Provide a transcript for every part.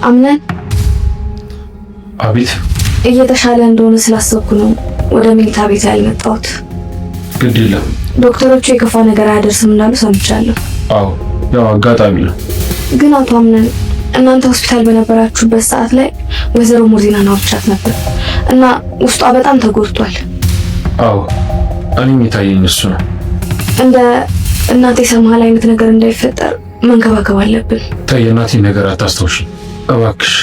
አምነን አቤት። እየተሻለ እንደሆነ ስላሰብኩ ነው ወደ መኝታ ቤት ያልመጣሁት። ግድ የለም ዶክተሮቹ የከፋ ነገር አያደርስም እንዳሉ ሰምቻለሁ። አዎ ያው አጋጣሚ ነው። ግን አቶ አምነን እናንተ ሆስፒታል በነበራችሁበት ሰዓት ላይ ወይዘሮ ሞርዚናን አውርቻት ነበር እና ውስጧ በጣም ተጎድቷል። አዎ እኔም የታየኝ እሱ ነው። እንደ እናቴ ሰማል አይነት ነገር እንዳይፈጠር መንከባከብ አለብን። ተይ እናቴ ነገር አታስታውሺ እባክሽ።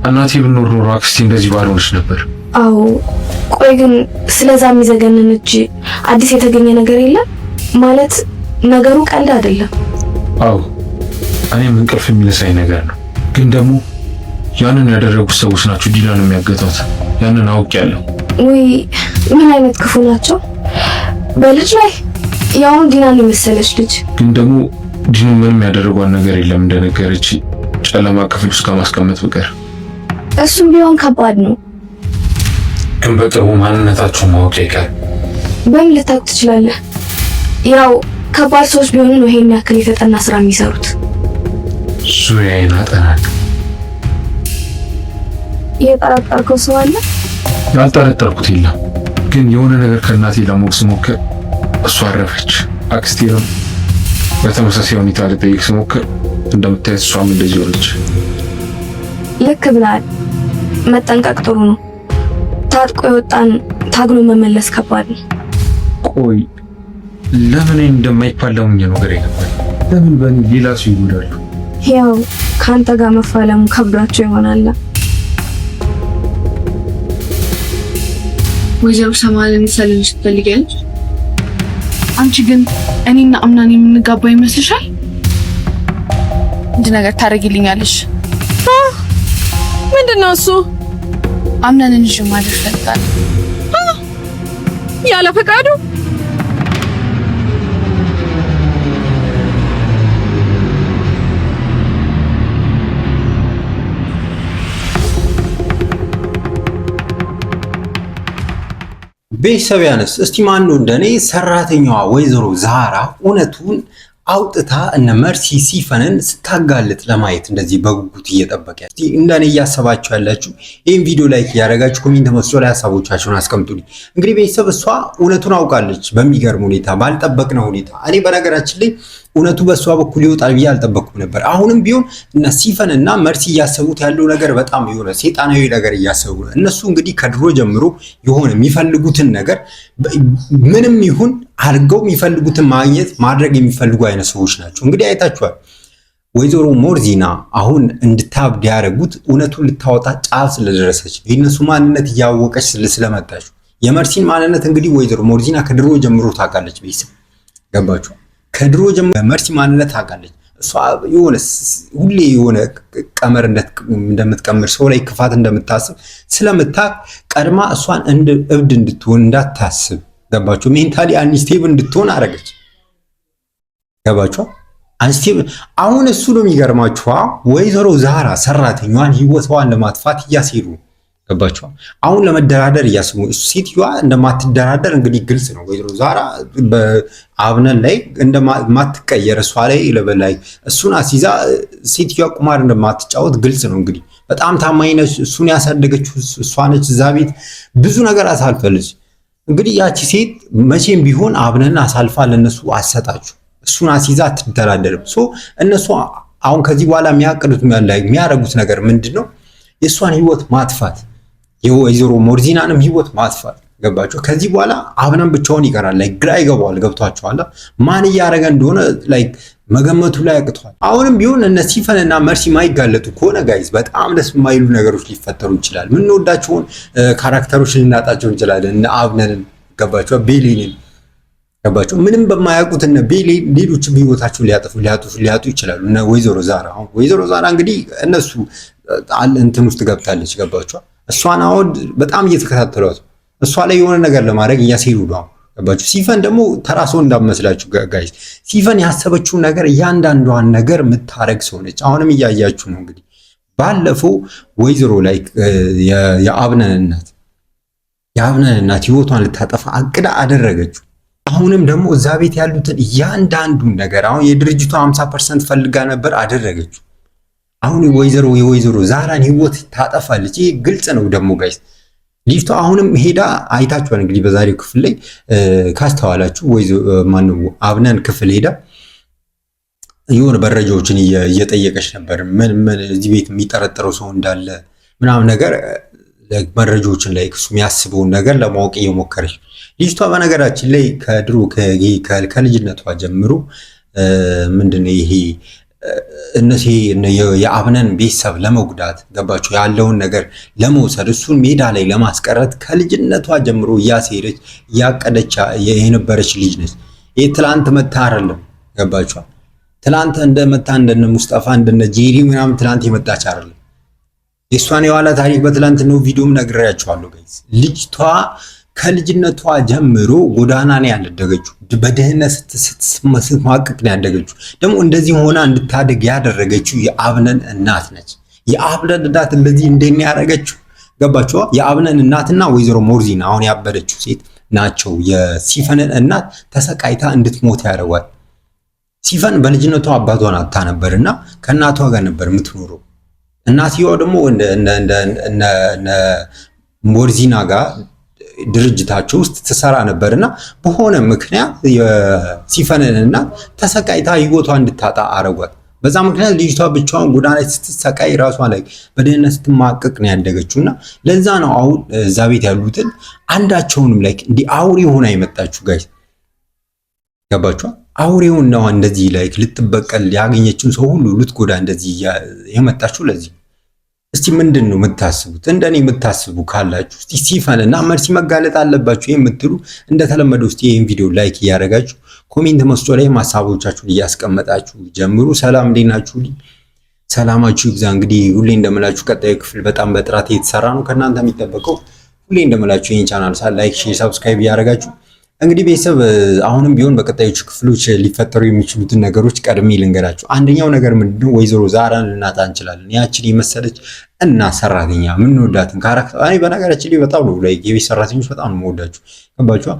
እናቴ ብኖር ኖሮ አክስቴ እንደዚህ ባልሆነች ነበር። አዎ ቆይ ግን ስለዛ የሚዘገንን እጅ አዲስ የተገኘ ነገር የለም ማለት ነገሩ ቀልድ አይደለም። አዎ እኔም እንቅልፍ የሚነሳኝ ነገር ነው። ግን ደግሞ ያንን ያደረጉት ሰዎች ናቸው ዲናን የሚያገቷት። ያንን አውቄያለሁ። ወይ ምን አይነት ክፉ ናቸው በልጅ ላይ ያውን ዲናን የመሰለች ልጅ። ግን ደግሞ ዲኑ ምንም ያደረጓን ነገር የለም እንደነገረች ጨለማ ክፍል ውስጥ ከማስቀመጥ በቀር። እሱም ቢሆን ከባድ ነው። ግን በቅርቡ ማንነታቸውን ማወቅ ይቀር። በምን ልታውቅ ትችላለህ? ያው ከባድ ሰዎች ቢሆኑ ነው ይሄን ያክል የተጠና ስራ የሚሰሩት። ዙሪያዬን አጠናለሁ። የጠረጠርከው ሰው አለ? ያልጠረጠርኩት የለም። ግን የሆነ ነገር ከእናቴ ለማወቅ ስሞክር እሷ አረፈች። አክስቴንም በተመሳሳይ ሁኔታ ልጠይቅ ስሞክር እንደምታየት እሷም እንደዚህ ሆነች። ልክ ብለሃል። መጠንቀቅ ጥሩ ነው። ታጥቆ የወጣን ታግሎ መመለስ ከባድ ነው። ቆይ ለምን እንደማይፋለሙኝ ነገር የገባኝ? ለምን በእኔ ሌላ ሰው ይጎዳሉ? ያው ከአንተ ጋር መፋለሙ ከብዷቸው ይሆናል። ወይዘሮ ሰማልን ሰልልሽ ትፈልጊያለሽ? አንቺ ግን እኔና አምናን የምንጋባ ይመስልሻል? እንድ ነገር ታደርጊልኛለሽ? ምንድነው እሱ? አምናን እንጂ ማድረግ ፈልጋለሁ። ያለ ፈቃዱ? ቤተሰቢያንስ እስቲ ማን ነው እንደኔ ሰራተኛዋ ወይዘሮ ዛራ እውነቱን አውጥታ እነ መርሲ ሲፈንን ስታጋልጥ ለማየት እንደዚህ በጉጉት እየጠበቀ እስቲ እንደኔ እያሰባችሁ ያላችሁ ይሄን ቪዲዮ ላይክ ያደረጋችሁ ኮሜንት መስጫው ላይ ሐሳቦቻችሁን አስቀምጡልኝ። እንግዲህ ቤተሰብ እሷ እውነቱን አውቃለች በሚገርም ሁኔታ ባልጠበቅነው ሁኔታ። እኔ በነገራችን ላይ እውነቱ በእሷ በኩል ይወጣል ብዬ አልጠበቅኩም ነበር። አሁንም ቢሆን እነ ሲፈን እና መርሲ እያሰቡት ያለው ነገር በጣም የሆነ ሰይጣናዊ ነገር እያሰቡ ነው። እነሱ እንግዲህ ከድሮ ጀምሮ የሆነ የሚፈልጉትን ነገር ምንም ይሁን አድርገው የሚፈልጉትን ማግኘት ማድረግ የሚፈልጉ አይነት ሰዎች ናቸው። እንግዲህ አይታችኋል። ወይዘሮ ሞርዚና አሁን እንድታብድ ያደረጉት እውነቱን ልታወጣ ጫፍ ስለደረሰች የእነሱ ማንነት እያወቀች ስለመጣች። የመርሲን ማንነት እንግዲህ ወይዘሮ ሞርዚና ከድሮ ጀምሮ ታውቃለች። ቤተሰብ ገባችሁ? ከድሮ ጀምሮ መርሲ ማንነት ታውቃለች። እሷ የሆነ ሁሌ የሆነ ቀመር እንደምትቀምር ሰው ላይ ክፋት እንደምታስብ ስለምታውቅ ቀድማ እሷን እንደ እብድ እንድትሆን እንዳታስብ ገባችሁ? ሜንታሊ አንስቴብል እንድትሆን አደረገች። ገባችሁ? አንስቴብል አሁን እሱ ነው የሚገርማችሁ። ወይዘሮ ዛራ ሰራተኛዋን ህይወቷን ለማጥፋት እያሴሩ ገባችሁ? አሁን ለመደራደር እያስሙ ሴትዮዋ እንደማትደራደር እንግዲህ ግልጽ ነው። ወይዘሮ ዛራ በአብነን ላይ እንደማትቀየር እሷ ላይ ለበላይ እሱን አሲዛ ሴትዮዋ ቁማር እንደማትጫወት ግልጽ ነው። እንግዲህ በጣም ታማኝ ነች። እሱን ያሳደገችው እሷ ነች። እዛ ቤት ብዙ ነገር አሳልፋለች። እንግዲህ ያቺ ሴት መቼም ቢሆን አብነን አሳልፋ ለነሱ አሰጣችሁ። እሱን አሲዛ አትደራደርም። እነሱ አሁን ከዚህ በኋላ የሚያቅዱት የሚያደርጉት ነገር ምንድነው? የእሷን ህይወት ማጥፋት፣ የወይዘሮ ሞርዚናንም ህይወት ማጥፋት። ገባችሁ? ከዚህ በኋላ አብነን ብቻውን ይቀራል። ላይ ግራ ይገባዋል። ገብቷችኋል? ማን እያደረገ እንደሆነ ላይ መገመቱ ላይ ያቅቷል። አሁንም ቢሆን እነ ሲፈን እና መርሲ ማይጋለጡ ከሆነ ጋይዝ በጣም ደስ የማይሉ ነገሮች ሊፈጠሩ ይችላል። ምንወዳቸውን ካራክተሮች ልናጣቸው እንችላለን። እነ አብነንን ገባችሁ? ቤሊንን ገባችሁ? ምንም በማያውቁት እነ ቤሊን ሌሎችም ህይወታቸው ሊያጡ ይችላሉ። እነ ወይዘሮ ዛራ አሁን ወይዘሮ ዛራ እንግዲህ እነሱ እንትን ውስጥ ገብታለች። ገባችሁ? እሷን አሁን በጣም እየተከታተሏት እሷ ላይ የሆነ ነገር ለማድረግ እያሴሩ ነው። ገባችሁ? ሲፈን ደግሞ ተራሶ እንዳመስላችሁ ጋይስ፣ ሲፈን ያሰበችው ነገር እያንዳንዷን ነገር የምታረግ ሰው ነች። አሁንም እያያችሁ ነው። እንግዲህ ባለፈው ወይዘሮ ላይ የአብነን እናት ህይወቷን ልታጠፋ አቅዳ አደረገችው። አሁንም ደግሞ እዛ ቤት ያሉትን እያንዳንዱን ነገር አሁን የድርጅቷ 50% ፈልጋ ነበር አደረገችው። አሁን የወይዘሮ ዛራን ህይወት ታጠፋለች። ይሄ ግልጽ ነው ደግሞ ጋይስ። ልጅቷ አሁንም ሄዳ አይታችኋል እንግዲህ በዛሬው ክፍል ላይ ካስተዋላችሁ ማነው አብነን ክፍል ሄዳ የሆነ መረጃዎችን እየጠየቀች ነበር። ምን እዚህ ቤት የሚጠረጠረው ሰው እንዳለ ምናምን ነገር መረጃዎችን ላይ እሱ የሚያስበውን ነገር ለማወቅ እየሞከረች ልጅቷ። በነገራችን ላይ ከድሮ ከልጅነቷ ጀምሮ ምንድነው ይሄ እነዚህ የአብነን ቤተሰብ ለመጉዳት ገባችሁ ያለውን ነገር ለመውሰድ እሱን ሜዳ ላይ ለማስቀረት ከልጅነቷ ጀምሮ እያሴረች እያቀደች የነበረች ልጅ ነች። ይሄ ትላንት መታ አይደለም ገባችሁ። ትላንት እንደመታ እንደነ ሙስጠፋ እንደነ ጄሪ ምናምን ትላንት የመጣች አይደለም። የሷን የኋላ ታሪክ በትላንት ነው ቪዲዮም ነግሬያችኋለሁ ጋይስ። ልጅቷ ከልጅነቷ ጀምሮ ጎዳና ነው ያደገችው። በድህነት ስትማቅቅ ነው ያደገችው። ደግሞ እንደዚህ ሆና እንድታደግ ያደረገችው የአብነን እናት ነች። የአብነን እናት እንደዚህ እንደኛ ያደረገችው ገባችሁ። የአብነን እናትና ወይዘሮ ሞርዚና አሁን ያበደችው ሴት ናቸው። የሲፈንን እናት ተሰቃይታ እንድትሞት ያደረጓት። ሲፈን በልጅነቷ አባቷን አታ ነበርና ከእናቷ ጋር ነበር የምትኖረው። እናትየዋ ደግሞ እነ ሞርዚና ጋር ድርጅታቸው ውስጥ ትሰራ ነበርና በሆነ ምክንያት የሲፈንን እናት ተሰቃይታ ህይወቷ እንድታጣ አረጓት። በዛ ምክንያት ልጅቷ ብቻዋን ጎዳና ላይ ስትሰቃይ ራሷ ላይ በድህነት ስትማቀቅ ነው ያደገችውና ለዛ ነው አሁን እዛ ቤት ያሉትን አንዳቸውንም ላይ እንዲህ አውሬ ሆና የመጣችው ጋይስ ገባችሁ። አውሬውን ነው እንደዚህ ላይ ልትበቀል ያገኘችውን ሰው ሁሉ ልትጎዳ እንደዚህ የመጣችው ለዚህ። እስቲ ምንድን ነው የምታስቡት? እንደኔ የምታስቡ ካላችሁ እስቲ ሲፈንና መርሲ መጋለጥ አለባችሁ የምትሉ እንደተለመደው እስቲ ይሄን ቪዲዮ ላይክ እያደረጋችሁ ኮሜንት መስጫ ላይ ሐሳቦቻችሁን እያስቀመጣችሁ ጀምሩ። ሰላም እንዴት ናችሁ? ሰላማችሁ ይብዛ። እንግዲህ ሁሌ እንደምላችሁ ቀጣዩ ክፍል በጣም በጥራት የተሰራ ነው። ከእናንተ የሚጠበቀው ሁሌ እንደምላችሁ ይሄን ቻናል ላይክ፣ ሼር፣ ሰብስክራይብ እያደረጋችሁ እንግዲህ ቤተሰብ አሁንም ቢሆን በቀጣዮቹ ክፍሎች ሊፈጠሩ የሚችሉትን ነገሮች ቀድሜ ልንገራችሁ። አንደኛው ነገር ምንድነው ወይዘሮ ዛራን ልናጣ እንችላለን። ያችን የመሰለች እና ሰራተኛ ምን ወዳትን ካራክተር እኔ በነገራችን ላይ በጣም ነው ላይ የቤት ሰራተኞች በጣም ነው የምወዳችሁ ገባችሁ።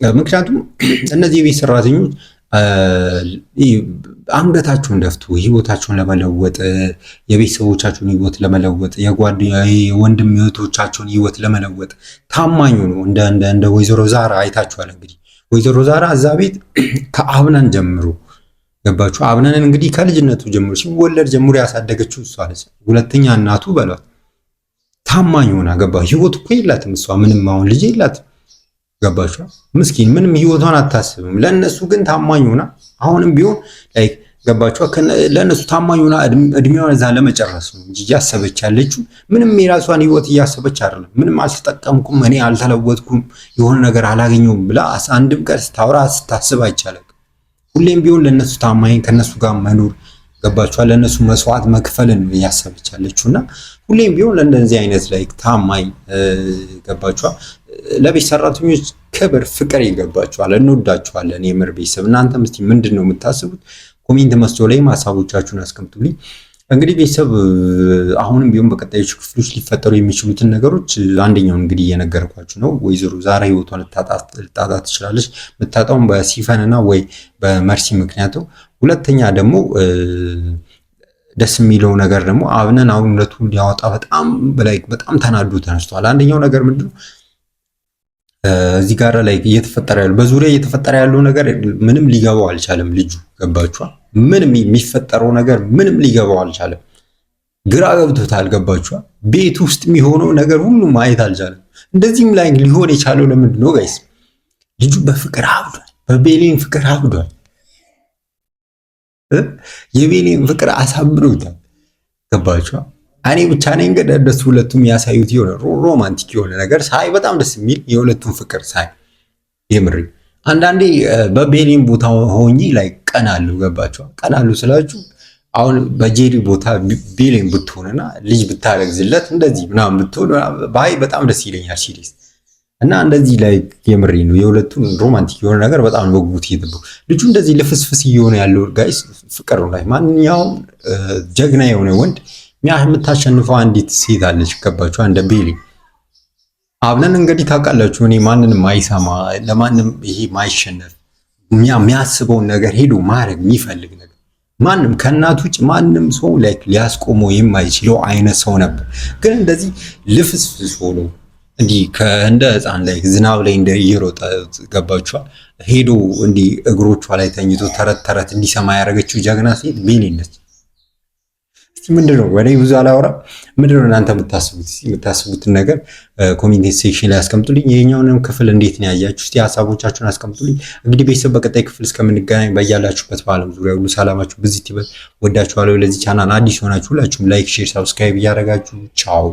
ምክንያቱም እነዚህ የቤት ሰራተኞች አንገታቸውን ደፍቶ ህይወታቸውን ለመለወጥ የቤተሰቦቻቸውን ህይወት ለመለወጥ የወንድም እህቶቻቸውን ህይወት ለመለወጥ ታማኙ ነው። እንደ ወይዘሮ ዛራ አይታችኋል። እንግዲህ ወይዘሮ ዛራ እዛ ቤት ከአብነን ጀምሮ ገባችሁ። አብነንን እንግዲህ ከልጅነቱ ጀምሮ ሲወለድ ጀምሮ ያሳደገችው እሷ ነች። ሁለተኛ እናቱ በሏት ታማኝ ሆና ገባ። ህይወት እኮ የላትም እሷ ምንም አሁን ልጅ የላትም ገባችሁ። ምስኪን ምንም ህይወቷን አታስብም። ለነሱ ግን ታማኝ ሆና አሁንም ቢሆን ላይክ ገባችሁ ለነሱ ታማኝ ሆና እድሜዋን እዛ ለመጨረስ ነው እንጂ እያሰበች ያለችው ምንም የራሷን ህይወት እያሰበች አይደለም። ምንም አልተጠቀምኩም እኔ አልተለወጥኩም የሆነ ነገር አላገኘውም ብላ አንድም ቀን ስታወራ ስታስብ አይቻልም። ሁሌም ቢሆን ለነሱ ታማኝ ከነሱ ጋር መኖር ገባችሁ ለነሱ መስዋዕት መክፈልን ነው እያሰበች ያለችውና ሁሌም ቢሆን ለእንደዚህ አይነት ላይክ ታማኝ ገባችሁ ለቤት ሰራተኞች ክብር ፍቅር ይገባችኋል። እንወዳችኋለን የምር ቤተሰብ። እናንተም እስቲ ምንድነው የምታስቡት? ኮሜንት መስጫው ላይ ሐሳቦቻችሁን አስቀምጡልኝ። እንግዲህ ቤተሰብ አሁንም ቢሆን በቀጣዮቹ ክፍሎች ሊፈጠሩ የሚችሉትን ነገሮች አንደኛው እንግዲህ እየነገርኳችሁ ነው። ወይዘሮ ዛራ ህይወቷን ልታጣ ትችላለች። የምታጣውም በሲፈንና ወይ በመርሲ ምክንያት ነው። ሁለተኛ ደግሞ ደስ የሚለው ነገር ደግሞ አብነን አሁን ሁለቱን ሊያወጣ በጣም ተናዶ ተነስቷል። አንደኛው ነገር ምንድነው እዚህ ጋር ላይ እየተፈጠረ ያለው በዙሪያ እየተፈጠረ ያለው ነገር ምንም ሊገባው አልቻለም። ልጁ ገባችኋ? ምንም የሚፈጠረው ነገር ምንም ሊገባው አልቻለም። ግራ ገብቶታል። ገባችኋ? ቤት ውስጥ የሚሆነው ነገር ሁሉ ማየት አልቻለም። እንደዚህም ላይ ሊሆን የቻለው ለምንድን ነው ጋይስ? ልጁ በፍቅር አብዷል። በቤሌን ፍቅር አብዷል። የቤሌን ፍቅር አሳብዶታል። ገባችኋ? እኔ ብቻ ነኝ ግን እነሱ ሁለቱም ያሳዩት የሆነ ሮማንቲክ የሆነ ነገር ሳይ በጣም ደስ የሚል የሁለቱም ፍቅር ሳይ የምሪ አንዳንዴ በቤሌን ቦታ ሆኜ ላይ ቀናሉ። ገባችሁ? ቀናሉ ስላችሁ አሁን በጄሪ ቦታ ቤሌን ብትሆንና ልጅ ብታረግዝለት እንደዚህ ምናምን ብትሆን ባይ በጣም ደስ ይለኛል ሲሪየስ። እና እንደዚህ ላይ የምሪ ነው የሁለቱም ሮማንቲክ የሆነ ነገር በጣም በጉጉት እየጠበቁ ልጁ እንደዚህ ልፍስፍስ እየሆነ ያለው ጋይስ ፍቅር ነው ላይ ማንኛውም ጀግና የሆነ ወንድ የምታሸንፈው አንዲት ሴት አለች። ገባችሁ? እንደ ቤሊ አብነን እንግዲህ ታውቃላችሁ እኔ ማንንም አይሰማ ለማንም ይሄ ማይሸነፍ የሚያስበውን ነገር ሄዶ ማድረግ የሚፈልግ ነገር ማንም ከእናት ውጭ ማንም ሰው ላይክ ሊያስቆመው የማይችለው አይነት ሰው ነበር። ግን እንደዚህ ልፍስፍስ ሆኖ እንዲህ እንደ ህፃን ላይ ዝናብ ላይ እንደ እየሮጠ ገባችኋል ሄዶ እንዲህ እግሮቿ ላይ ተኝቶ ተረት ተረት እንዲሰማ ያደረገችው ጀግና ሴት ቤሊ ነች። እስቲ ምንድነው ወደ ብዙ አላወራም። ምንድነው እናንተ የምታስቡትን ነገር ኮሜንት ሴክሽን ላይ አስቀምጡልኝ። የኛውንም ክፍል እንዴት ነው ያያችሁ? እስቲ ሀሳቦቻችሁን አስቀምጡልኝ። እንግዲህ ቤተሰብ በቀጣይ ክፍል እስከምንገናኝ በያላችሁበት በዓለም ዙሪያ ሁሉ ሰላማችሁ ብዝት ይበል። ወዳችኋለሁ። ለዚህ ቻናል አዲስ ሆናችሁ ሁላችሁም ላይክ፣ ሼር፣ ሰብስክራይብ እያደረጋችሁ ቻው።